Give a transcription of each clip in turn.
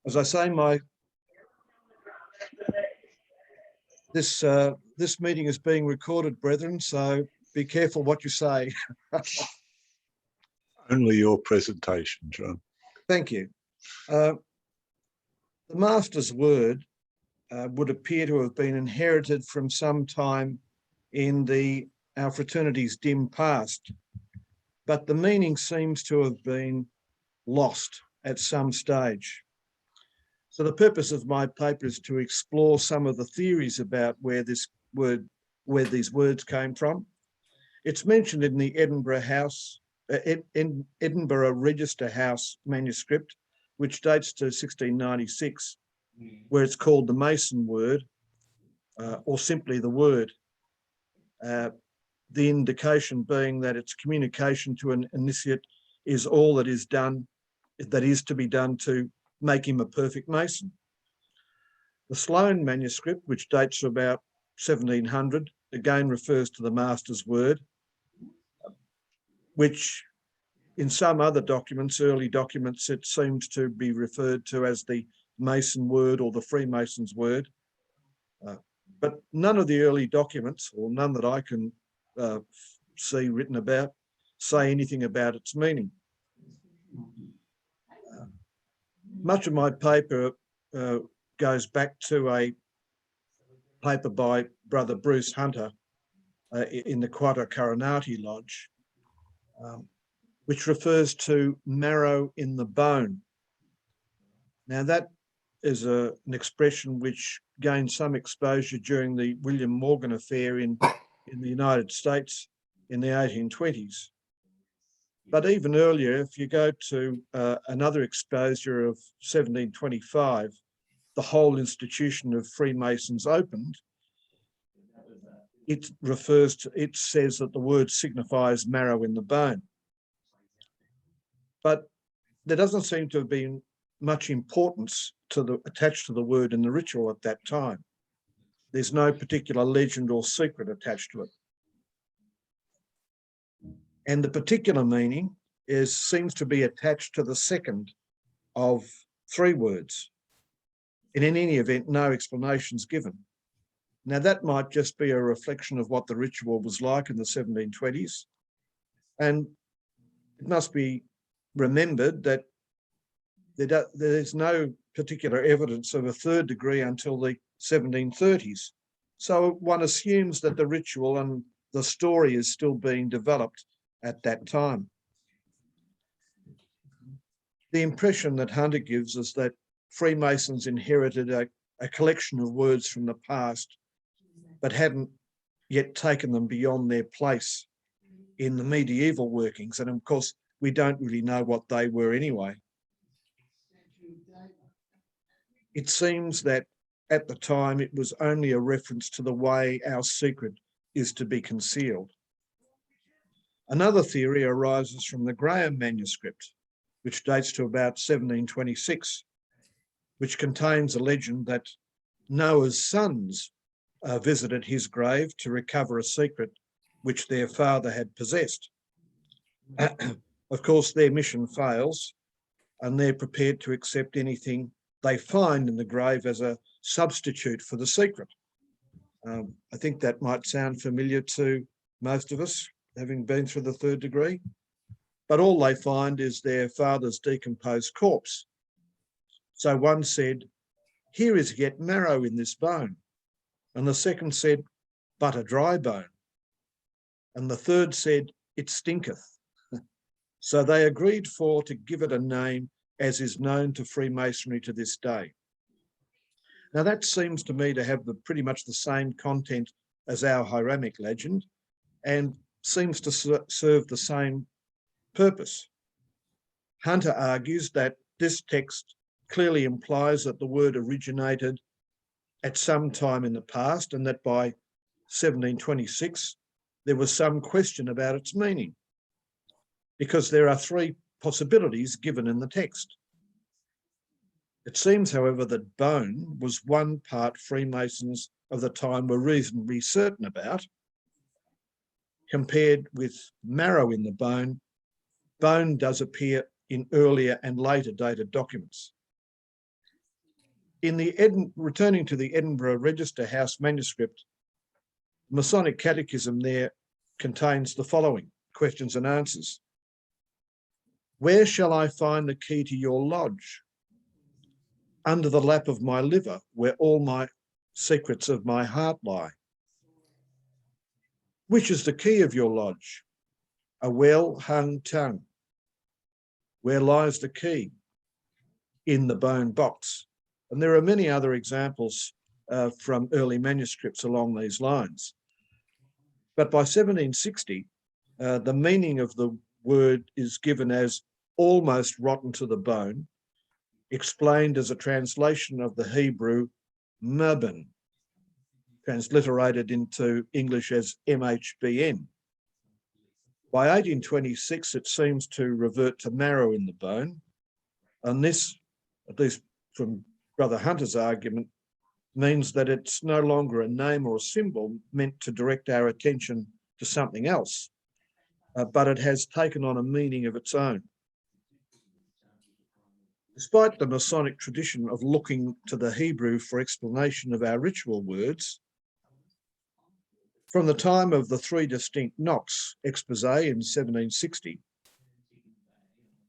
As I say, this meeting is being recorded, brethren, so be careful what you say. Only your presentation, John. Thank you. The Master's word would appear to have been inherited from some time in our fraternity's dim past, but the meaning seems to have been lost at some stage. So the purpose of my paper is to explore some of the theories about where these words came from. It's mentioned in the Edinburgh Register House manuscript, which dates to 1696, where it's called the Mason word, or simply the word. The indication being that its communication to an initiate is all that is to be done to make him a perfect Mason. The Sloane manuscript, which dates to about 1700, again refers to the Master's word, which in some other documents, early documents, it seems to be referred to as the Mason word or the Freemason's word. But none of the early documents, or none that I can see written about, say anything about its meaning. Much of my paper goes back to a paper by Brother Bruce Hunter in the Quattro Coronati Lodge, which refers to marrow in the bone. Now that is an expression which gained some exposure during the William Morgan affair in the United States in the 1820s. But even earlier, if you go to another exposure of 1725, the whole institution of Freemasons opened, it says that the word signifies marrow in the bone. But there doesn't seem to have been much importance attached to the word in the ritual at that time. There's no particular legend or secret attached to it. And the particular meaning seems to be attached to the second of three words. And in any event, no explanations given. Now that might just be a reflection of what the ritual was like in the 1720s. And it must be remembered that there's no particular evidence of a third degree until the 1730s. So one assumes that the ritual and the story is still being developed at that time. The impression that Hunter gives is that Freemasons inherited a collection of words from the past, but hadn't yet taken them beyond their place in the medieval workings. And of course, we don't really know what they were anyway. It seems that at the time, it was only a reference to the way our secret is to be concealed. Another theory arises from the Graham manuscript, which dates to about 1726, which contains a legend that Noah's sons visited his grave to recover a secret which their father had possessed. Of course, their mission fails, and they're prepared to accept anything they find in the grave as a substitute for the secret. I think that might sound familiar to most of us, having been through the third degree. But all they find is their father's decomposed corpse. So one said, "Here is yet marrow in this bone." And the second said, "But a dry bone." And the third said, "It stinketh." So they agreed to give it a name as is known to Freemasonry to this day. Now that seems to me to have pretty much the same content as our Hiramic legend and seems to serve the same purpose. Hunter argues that this text clearly implies that the word originated at some time in the past and that by 1726 there was some question about its meaning, because there are three possibilities given in the text. It seems, however, that bone was one part Freemasons of the time were reasonably certain about. Compared with marrow in the bone, bone does appear in earlier and later dated documents. Returning to the Edinburgh Register House manuscript, the Masonic Catechism there contains the following questions and answers. Where shall I find the key to your lodge? Under the lap of my liver, where all my secrets of my heart lie. Which is the key of your lodge? A well-hung tongue. Where lies the key? In the bone box. And there are many other examples from early manuscripts along these lines. But by 1760, the meaning of the word is given as almost rotten to the bone, explained as a translation of the Hebrew mabon, transliterated into English as MHBN. By 1826, it seems to revert to marrow in the bone, and this, at least from Brother Hunter's argument, means that it's no longer a name or a symbol meant to direct our attention to something else, but it has taken on a meaning of its own. Despite the Masonic tradition of looking to the Hebrew for explanation of our ritual words, from the time of the three distinct Knox expose in 1760,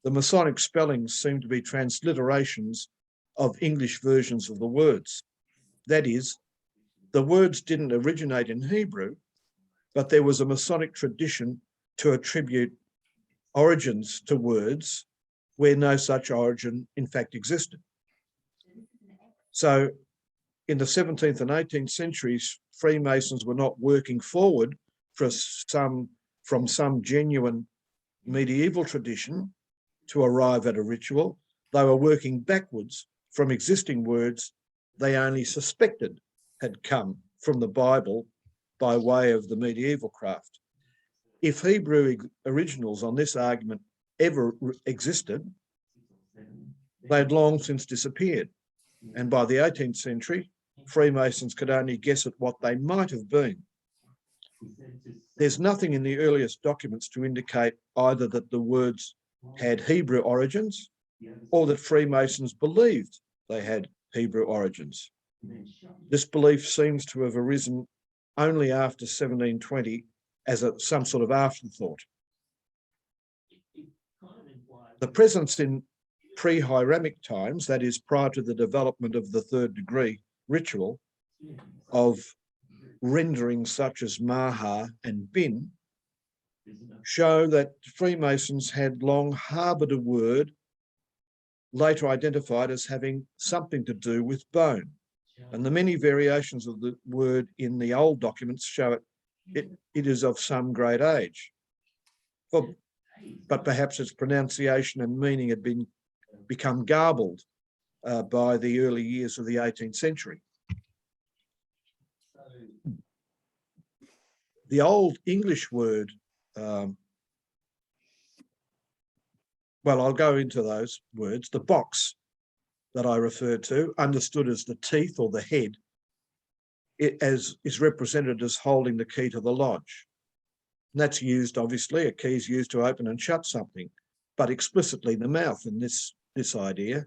the Masonic spellings seem to be transliterations of English versions of the words. That is, the words didn't originate in Hebrew, but there was a Masonic tradition to attribute origins to words where no such origin in fact existed. So in the 17th and 18th centuries, Freemasons were not working forward from some genuine medieval tradition to arrive at a ritual. They were working backwards from existing words they only suspected had come from the Bible by way of the medieval craft. If Hebrew originals on this argument ever existed, they'd long since disappeared. And by the 18th century, Freemasons could only guess at what they might have been. There's nothing in the earliest documents to indicate either that the words had Hebrew origins or that Freemasons believed they had Hebrew origins. This belief seems to have arisen only after 1720 as some sort of afterthought. The presence in pre-Hieramic times, that is prior to the development of the third degree ritual, of renderings such as Maha and Bin, show that Freemasons had long harboured a word later identified as having something to do with bone. And the many variations of the word in the old documents show it is of some great age. But perhaps its pronunciation and meaning had become garbled by the early years of the 18th century. The old English word, well, I'll go into those words. The box that I referred to, understood as the teeth or the head, is represented as holding the key to the lodge. And that's used, obviously, a key is used to open and shut something, but explicitly the mouth in this idea,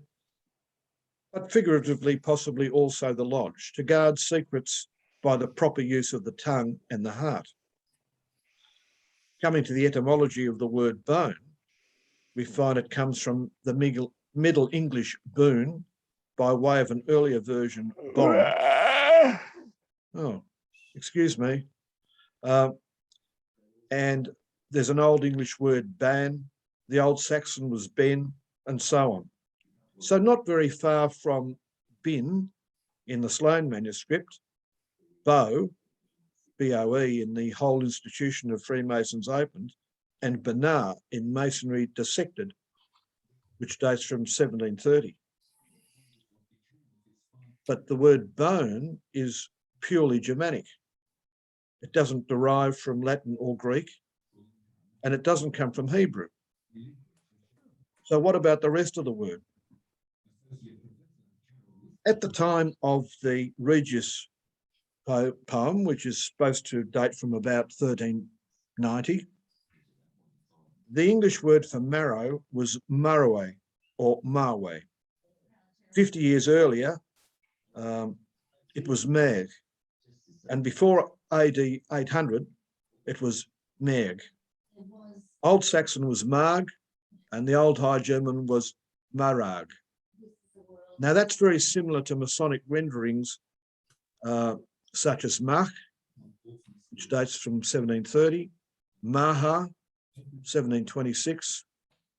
but figuratively possibly also the lodge, to guard secrets by the proper use of the tongue and the heart. Coming to the etymology of the word bone, we find it comes from the Middle English boon by way of an earlier version, bond. Oh, excuse me. And there's an Old English word ban, the Old Saxon was ben, and so on. So not very far from bin in the Sloane manuscript, bow, B-O-E, in the whole institution of Freemasons opened, and benar in Masonry dissected, which dates from 1730. But the word bone is purely Germanic. It doesn't derive from Latin or Greek, and it doesn't come from Hebrew. So what about the rest of the word? At the time of the Regius poem, which is supposed to date from about 1390, the English word for marrow was marrowe or marwe. 50 years earlier, it was Meg. And before AD 800, it was Meg. Old Saxon was Marg, and the Old High German was Marag. Now that's very similar to Masonic renderings such as Mach, which dates from 1730, Maha, 1726,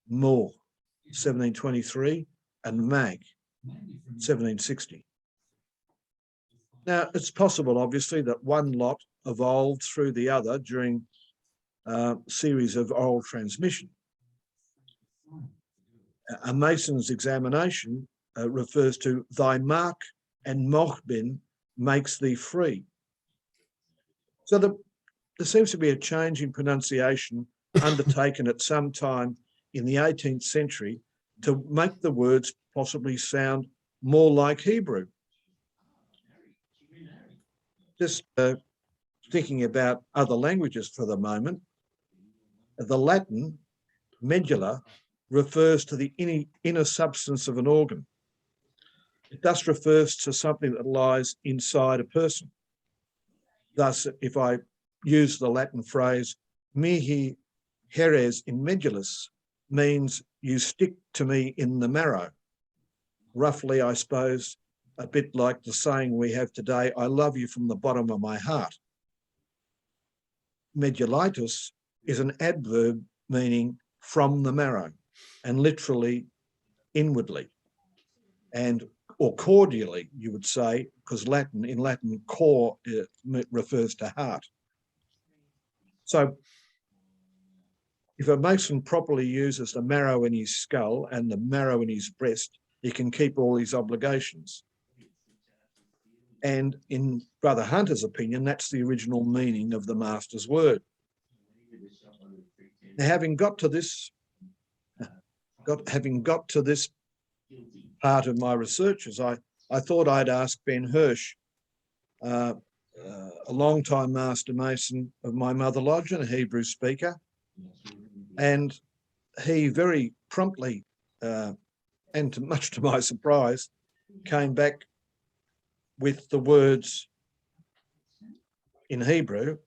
Mor, 1723, and Mag, 1760. Now, it's possible, obviously, that one lot evolved through the other during a series of oral transmission. A Mason's examination refers to thy mark and mochbin makes thee free. So there seems to be a change in pronunciation undertaken at some time in the 18th century to make the words possibly sound more like Hebrew. Just thinking about other languages for the moment, the Latin medulla refers to the inner substance of an organ. It thus refers to something that lies inside a person. Thus, if I use the Latin phrase, mihi heres in medulis, means you stick to me in the marrow. Roughly, I suppose, a bit like the saying we have today, I love you from the bottom of my heart. Medullitis is an adverb meaning from the marrow and literally inwardly, and or cordially, you would say, because in Latin, cor refers to heart. So if a Mason properly uses the marrow in his skull and the marrow in his breast, he can keep all his obligations. And in Brother Hunter's opinion, that's the original meaning of the Master's word. Now, having got to this part of my researches, I thought I'd ask Ben Hirsch, a long-time Master Mason of my Mother Lodge and a Hebrew speaker, and he very promptly, and much to my surprise, came back with the words in Hebrew,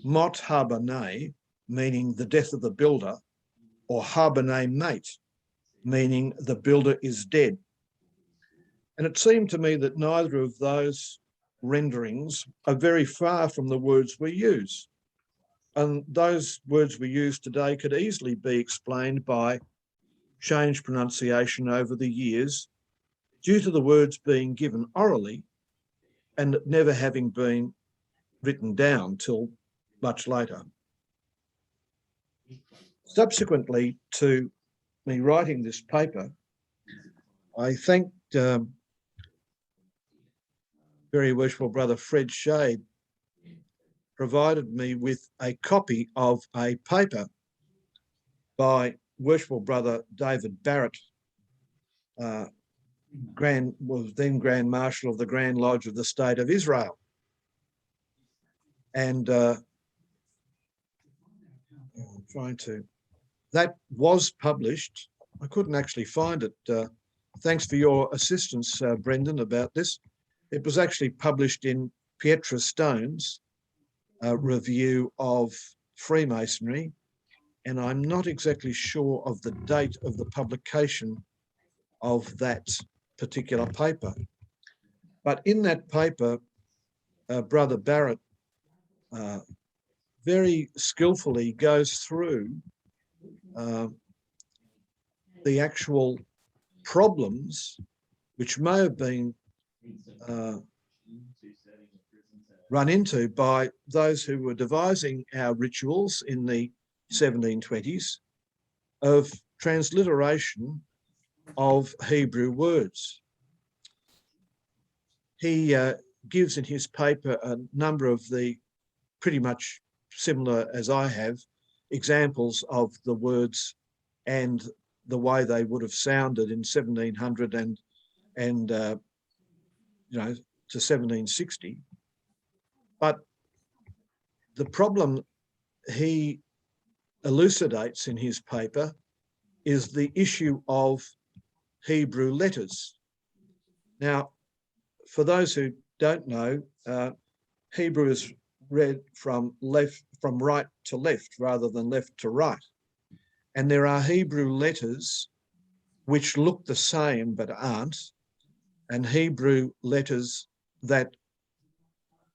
mot habanei, meaning the death of the builder, or habanei mate, meaning the builder is dead. And it seemed to me that neither of those renderings are very far from the words we use. And those words we use today could easily be explained by changed pronunciation over the years due to the words being given orally and never having been written down till much later. Subsequently to me writing this paper, I thanked very worshipful Brother Fred Shade provided me with a copy of a paper by worshipful Brother David Barrett, was then Grand Marshal of the Grand Lodge of the State of Israel. And that was published. I couldn't actually find it. Thanks for your assistance, Brendan, about this. It was actually published in Pietra Stone's review of Freemasonry, and I'm not exactly sure of the date of the publication of that particular paper. But in that paper, Brother Barrett very skillfully goes through the actual problems which may have been run into by those who were devising our rituals in the 1720s of transliteration of Hebrew words. He gives in his paper a number of the pretty much similar as I have examples of the words and the way they would have sounded in 1700 and to 1760. But the problem he elucidates in his paper is the issue of Hebrew letters. Now, for those who don't know, Hebrew is read from right to left rather than left to right. And there are Hebrew letters which look the same but aren't, and Hebrew letters that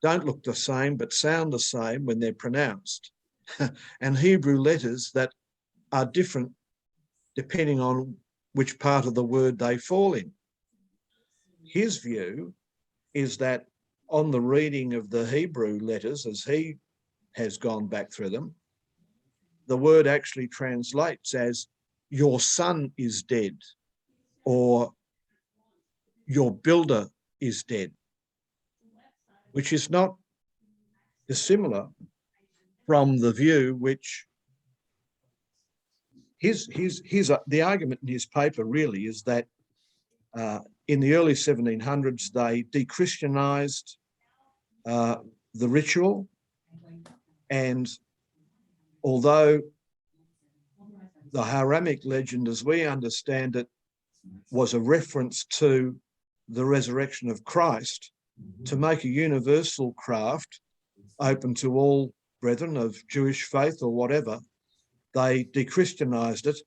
don't look the same but sound the same when they're pronounced, and Hebrew letters that are different depending on which part of the word they fall in. His view is that on the reading of the Hebrew letters, as he has gone back through them, the word actually translates as your son is dead, or your builder is dead, which is not dissimilar from the view which the argument in his paper really is that in the early 1700s, they de-Christianized the ritual, and although the Haramic legend, as we understand it, was a reference to the resurrection of Christ, to make a universal craft open to all brethren of Jewish faith or whatever, they de-Christianized it,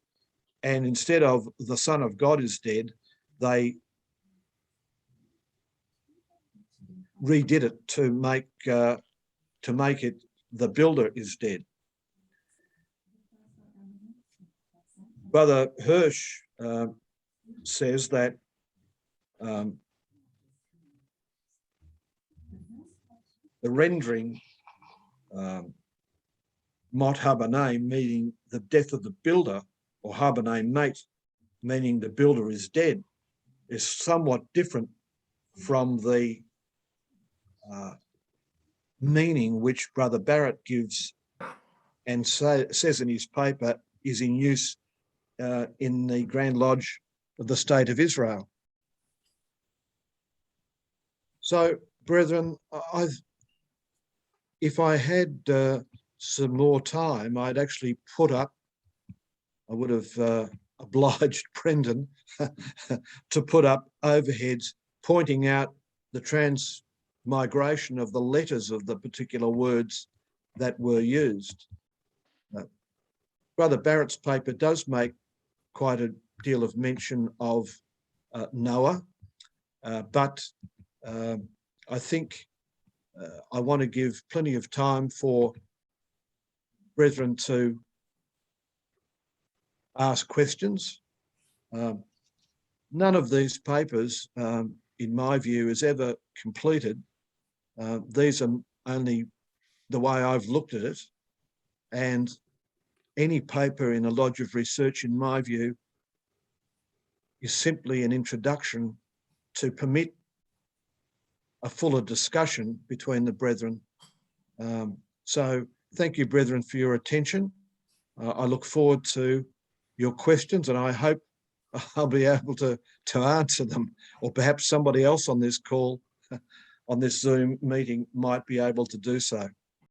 and instead of the Son of God is dead, they redid it to make it the builder is dead. Brother Hirsch says that the rendering Mot Habanah, meaning the death of the builder, or Habanah mate, meaning the builder is dead, is somewhat different from the meaning which Brother Barrett gives and says in his paper is in use in the Grand Lodge of the State of Israel. So, brethren, if I had some more time, I'd actually I would have obliged Brendan to put up overheads pointing out the transmigration of the letters of the particular words that were used. Brother Barrett's paper does make quite a deal of mention of Noah, but I think I want to give plenty of time for brethren to ask questions. None of these papers, in my view, is ever completed. These are only the way I've looked at it, and any paper in a lodge of research, in my view, is simply an introduction to permit a fuller discussion between the brethren. So thank you, brethren, for your attention. I look forward to your questions, and I hope I'll be able to answer them, or perhaps somebody else on this call, on this Zoom meeting, might be able to do so.